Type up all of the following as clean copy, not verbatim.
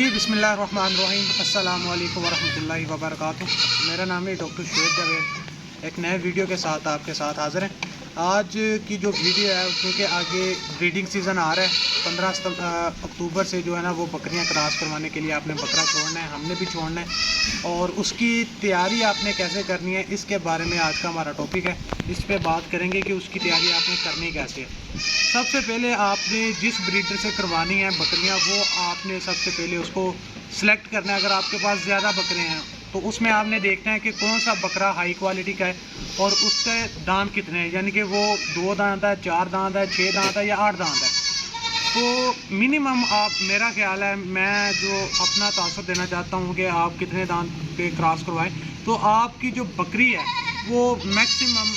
जी बिस्मिल्लाहिर्रहमानिर्रहीम अस्सलाम वालेकुम वरहमतुल्लाहि वबरकातुह। मेरा नाम है डॉक्टर शुएब जावेद। एक नए वीडियो के साथ आपके साथ हाज़िर हैं। आज की जो वीडियो है क्योंकि आगे ब्रीडिंग सीज़न आ रहा है, 15 अक्टूबर से जो है ना वो बकरियां क्रॉस करवाने के लिए आपने बकरा छोड़ना है, हमने भी छोड़ना है और उसकी तैयारी आपने कैसे करनी है इसके बारे में आज का हमारा टॉपिक है। इस पे बात करेंगे कि उसकी तैयारी आपने करनी कैसे है। सबसे पहले आपने जिस ब्रीडर से करवानी है बकरियां वो आपने सबसे पहले उसको सिलेक्ट करना है। अगर आपके पास ज़्यादा बकरे हैं तो उसमें आपने देखना है कि कौन सा बकरा हाई क्वालिटी का है और उसके दांत कितने हैं, यानी कि वो 2 दांत है, 4 दांत है, 6 दांत है या 8 दांत है। तो मिनिमम आप, मेरा ख्याल है, मैं जो अपना तासुर देना चाहता हूँ कि आप कितने दांत पे क्रॉस करवाएं, तो आपकी जो बकरी है वो मैक्सिमम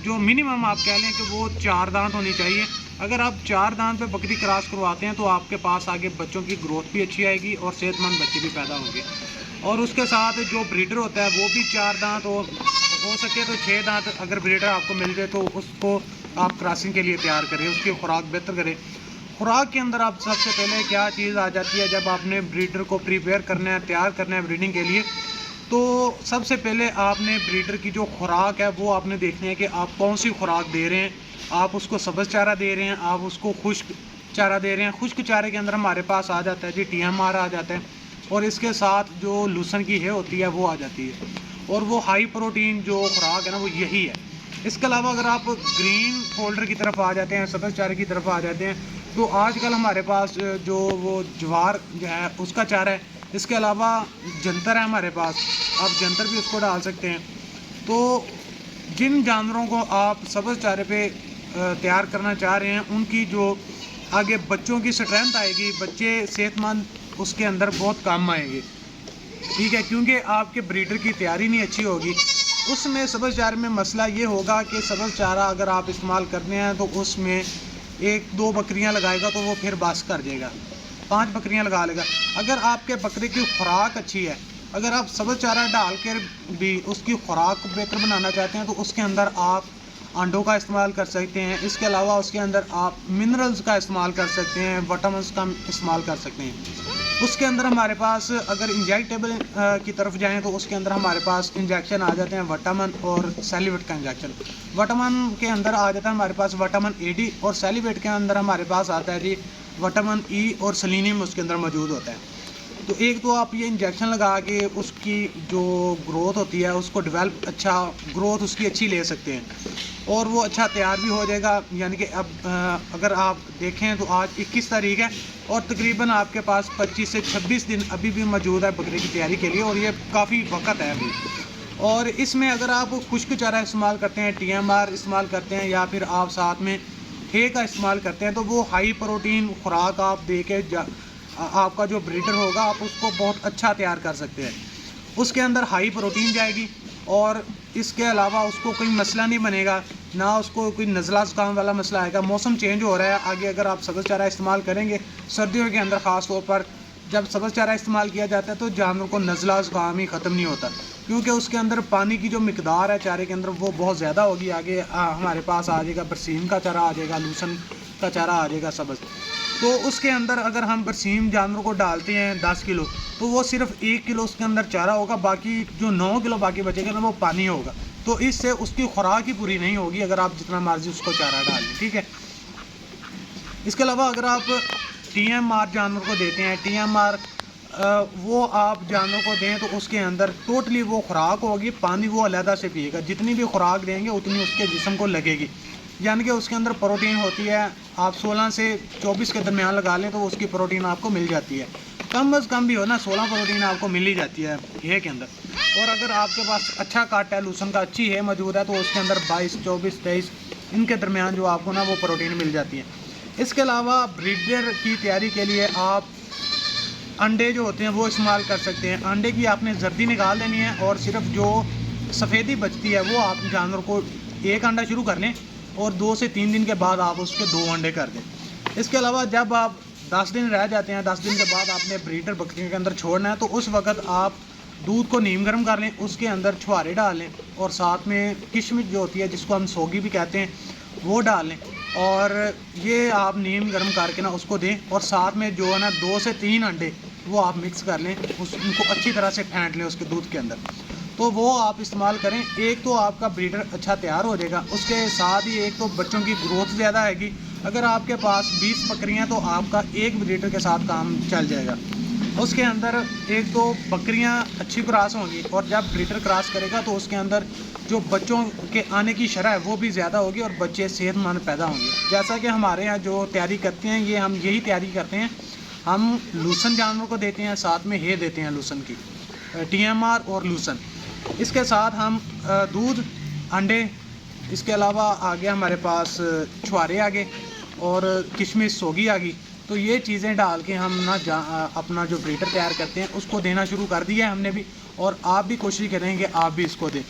जो मिनिमम आप कह लें कि वो 4 दांत होनी चाहिए। अगर आप 4 दांत पे बकरी क्रॉस करवाते हैं तो आपके पास आगे बच्चों की ग्रोथ भी अच्छी आएगी और सेहतमंद बच्चे भी पैदा होंगे। और उसके साथ जो ब्रीडर होता है वो भी 4 दांत हो सके तो 6 दांत अगर ब्रीडर आपको मिल जाए तो उसको आप क्रॉसिंग के लिए तैयार करें, उसकी खुराक बेहतर करें। खुराक के अंदर आप सबसे पहले क्या चीज़ आ जाती है जब आपने ब्रीडर को प्रिपेयर करना है, तैयार करना है ब्रीडिंग के लिए, तो सबसे पहले आपने ब्रीडर की जो खुराक है वो आपने देखनी है कि आप कौन सी खुराक दे रहे हैं। आप उसको सब्ज़ चारा दे रहे हैं, आप उसको खुश्क चारा दे रहे हैं। खुश्क चारे के अंदर हमारे पास आ जाता है जी TMR आ जाता है और इसके साथ जो लूसन की है होती है वो आ जाती है और वो हाई प्रोटीन जो खुराक है ना वो यही है। इसके अलावा अगर आप ग्रीन फोल्डर की तरफ आ जाते हैं, सब्ज़ चारे की तरफ आ जाते हैं, तो आजकल हमारे पास जो वो ज्वार जो है उसका चारा है। इसके अलावा जंतर है हमारे पास, आप जंतर भी उसको डाल सकते हैं। तो जिन जानवरों को आप सब्ज़ चारे पे तैयार करना चाह रहे हैं उनकी जो आगे बच्चों की स्ट्रेंथ आएगी, बच्चे सेहतमंद उसके अंदर बहुत काम आएंगे, ठीक है। क्योंकि आपके ब्रीडर की तैयारी नहीं अच्छी होगी उसमें सब्ज़ चारे में मसला ये होगा कि सब्ज़ चारा अगर आप इस्तेमाल करने हैं तो उसमें 1-2 बकरियां लगाएगा तो वो फिर बास कर जाएगा, 5 बकरियां लगा लेगा। अगर आपके बकरे की खुराक अच्छी है, अगर आप सब्ज़ चारा डाल कर भी उसकी खुराक को बेहतर बनाना चाहते हैं तो उसके अंदर आप अंडों का इस्तेमाल कर सकते हैं। इसके अलावा उसके अंदर आप मिनरल्स का इस्तेमाल कर सकते हैं, विटामिन्स का इस्तेमाल कर सकते हैं। उसके अंदर हमारे पास अगर इंजेक्टेबल की तरफ जाएं तो उसके अंदर हमारे पास इंजेक्शन आ जाते हैं विटामिन और सैलिवेट का इंजेक्शन। विटामिन के अंदर आ जाता है हमारे पास विटामिन AD और सैलिवेट के अंदर हमारे पास आता है जी विटामिन E और सेलेनियम उसके अंदर मौजूद होता है। तो एक तो आप ये इंजेक्शन लगा के उसकी जो ग्रोथ होती है उसको डेवलप, अच्छा ग्रोथ उसकी अच्छी ले सकते हैं और वो अच्छा तैयार भी हो जाएगा। यानी कि अब अगर आप देखें तो आज 21 तारीख है और तकरीबन आपके पास 25 से 26 दिन अभी भी मौजूद है बकरे की तैयारी के लिए और ये काफ़ी वक्त है अभी। और इसमें अगर आप खुश्क चारा इस्तेमाल करते हैं, TMR इस्तेमाल करते हैं या फिर आप साथ में हे का इस्तेमाल करते हैं तो वो हाई प्रोटीन खुराक आप दे के आपका जो ब्रीडर होगा आप उसको बहुत अच्छा तैयार कर सकते हैं। उसके अंदर हाई प्रोटीन जाएगी और इसके अलावा उसको कोई मसला नहीं बनेगा, ना उसको कोई नज़ला ज़ुकाम वाला मसला आएगा। मौसम चेंज हो रहा है, आगे अगर आप सब्ज़ चारा इस्तेमाल करेंगे सर्दियों के अंदर ख़ास तौर पर जब सब्ज़ चारा इस्तेमाल किया जाता है तो जानवर को नज़ला ज़ुकाम ही ख़त्म नहीं होता क्योंकि उसके अंदर पानी की जो मिकदार है चारे के अंदर वो बहुत ज़्यादा होगी। आगे हमारे पास आ जाएगा बरसीम का चारा आ जाएगा, लूसन का चारा आ जाएगा सब्ज़। तो उसके अंदर अगर हम बरसीम जानवर को डालते हैं 10 किलो तो वो सिर्फ 1 किलो उसके अंदर चारा होगा, बाकी जो 9 किलो बाकी बचेगा ना वो पानी होगा। तो इससे उसकी खुराक ही पूरी नहीं होगी अगर आप जितना मर्जी उसको चारा डाल दें, ठीक है। इसके अलावा अगर आप TMR जानवर को देते हैं, TMR वो आप जानवर को दें तो उसके अंदर टोटली वो खुराक होगी, पानी वो अलहदा से पिएगा। जितनी भी खुराक देंगे उतनी उसके जिस्म को लगेगी, यानी कि उसके अंदर प्रोटीन होती है। आप 16 से 24 के दरमियान लगा लें तो उसकी प्रोटीन आपको मिल जाती है, कम अज़ कम भी हो ना 16 प्रोटीन आपको मिल ही जाती है ये के अंदर। और अगर आपके पास अच्छा काट है, लूसन का अच्छी है मौजूद है, तो उसके अंदर 22, 24, 23 इनके दरमियान जो आपको ना वो प्रोटीन मिल जाती है। इसके अलावा ब्रीडर की तैयारी के लिए आप अंडे जो होते हैं वो इस्तेमाल कर सकते हैं। अंडे की आपने जर्दी निकाल देनी है और सिर्फ जो सफ़ेदी बचती है वो आप जानवर को एक अंडा शुरू कर लें और 2 से 3 दिन के बाद आप उसके 2 अंडे कर दें। इसके अलावा जब आप 10 दिन रह जाते हैं, 10 दिन के बाद आपने ब्रीडर बकरी के अंदर छोड़ना है तो उस वक्त आप दूध को नीम गर्म कर लें, उसके अंदर छुहारे डाल लें और साथ में किशमिश जो होती है जिसको हम सोगी भी कहते हैं वो डाल लें और ये आप नीम गर्म करके ना उसको दें और साथ में जो है ना 2 से 3 अंडे वो आप मिक्स कर लें, उनको अच्छी तरह से फेंट लें उसके दूध के अंदर, तो वो आप इस्तेमाल करें। एक तो आपका ब्रीडर अच्छा तैयार हो जाएगा, उसके साथ ही एक तो बच्चों की ग्रोथ ज़्यादा आएगी। अगर आपके पास 20 बकरियाँ तो आपका एक ब्रीडर के साथ काम चल जाएगा। उसके अंदर एक तो बकरियां अच्छी क्रॉस होंगी, और जब ब्रीडर क्रॉस करेगा तो उसके अंदर जो बच्चों के आने की शरह है वो भी ज़्यादा होगी और बच्चे सेहतमंद पैदा होंगे। जैसा कि हमारे यहाँ जो तैयारी करते हैं, ये हम यही तैयारी करते हैं। हम लूसन जानवर को देते हैं, साथ में हे देते हैं लूसन की, TMR और लूसन। इसके साथ हम दूध, अंडे, इसके अलावा आगे हमारे पास छुआरे आ गए और किशमिश सोगी आ गई। तो ये चीज़ें डाल के हम अपना जो ब्रीडर तैयार करते हैं उसको देना शुरू कर दिया है हमने भी, और आप भी कोशिश करेंगे आप भी इसको दें,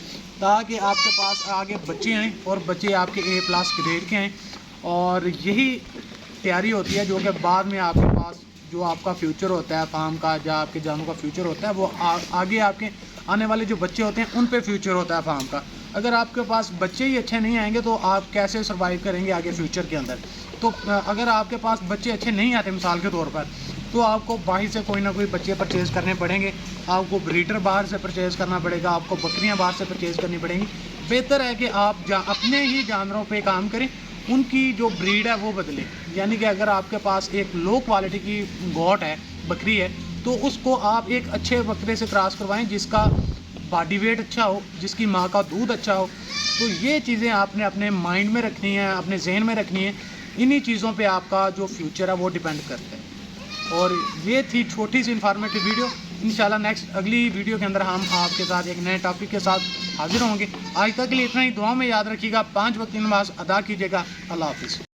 ताकि आपके पास आगे बच्चे आएँ और बच्चे आपके A+ ग्रेड के आएँ। और यही तैयारी होती है जो कि बाद में आपके पास जो आपका फ्यूचर होता है फार्म का, या आपके जानवरों का फ्यूचर होता है, वो आगे आपके आने वाले जो बच्चे होते हैं उन पे फ्यूचर होता है फार्म का। अगर आपके पास बच्चे ही अच्छे नहीं आएंगे तो आप कैसे सर्वाइव करेंगे आगे फ्यूचर के अंदर। तो अगर आपके पास बच्चे अच्छे नहीं आते मिसाल के तौर पर, तो आपको बाहर से कोई ना कोई बच्चे परचेज़ करने पड़ेंगे, आपको ब्रीडर बाहर से परचेज़ करना पड़ेगा, आपको बकरियां बाहर से परचेज़ करनी पड़ेंगी। बेहतर है कि आप अपने ही जानवरों पे काम करें, उनकी जो ब्रीड है वो बदलें। यानी कि अगर आपके पास एक लो क्वालिटी की गोट है, बकरी है, तो उसको आप एक अच्छे बकरे से क्रॉस करवाएं जिसका बॉडी वेट अच्छा हो, जिसकी माँ का दूध अच्छा हो। तो ये चीज़ें आपने अपने माइंड में रखनी है, अपने जहन में रखनी है। इन्हीं चीज़ों पे आपका जो फ्यूचर है वो डिपेंड करता है। और ये थी छोटी सी इन्फॉर्मेटिव वीडियो। इंशाल्लाह नेक्स्ट अगली वीडियो के अंदर हम आपके साथ एक नए टॉपिक के साथ हाजिर होंगे। आज तक के लिए इतना ही। दुआ में याद रखिएगा, 5 वक्त की नमाज अदा कीजिएगा। अल्लाह हाफिज़।